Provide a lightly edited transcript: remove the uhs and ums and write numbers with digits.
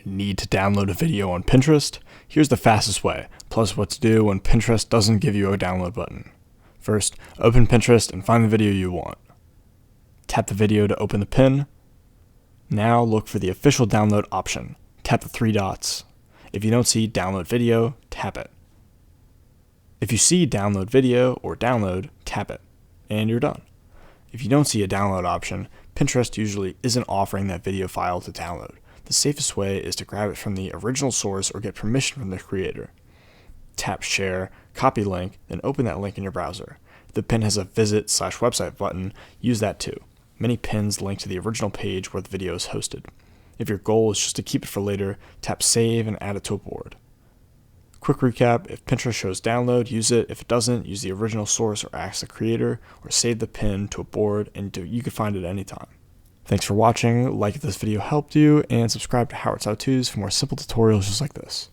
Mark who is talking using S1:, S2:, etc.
S1: Need to download a video on Pinterest? Here's the fastest way, plus what to do when Pinterest doesn't give you a download button. First, open Pinterest and find the video you want. Tap the video to open the pin. Now look for the official download option. Tap the three dots. If you don't see download video, tap it. If you see download video or download, tap it, and you're done. If you don't see a download option, Pinterest usually isn't offering that video file to download. The safest way is to grab it from the original source or get permission from the creator. Tap share, copy link, then open that link in your browser. If the pin has a visit/website button, use that too. Many pins link to the original page where the video is hosted. If your goal is just to keep it for later, tap save and add it to a board. Quick recap, if Pinterest shows download, use it. If it doesn't, use the original source or ask the creator, or save the pin to a board and you can find it anytime. Thanks for watching, like if this video helped you, and subscribe to Howard's How-Tos for more simple tutorials just like this.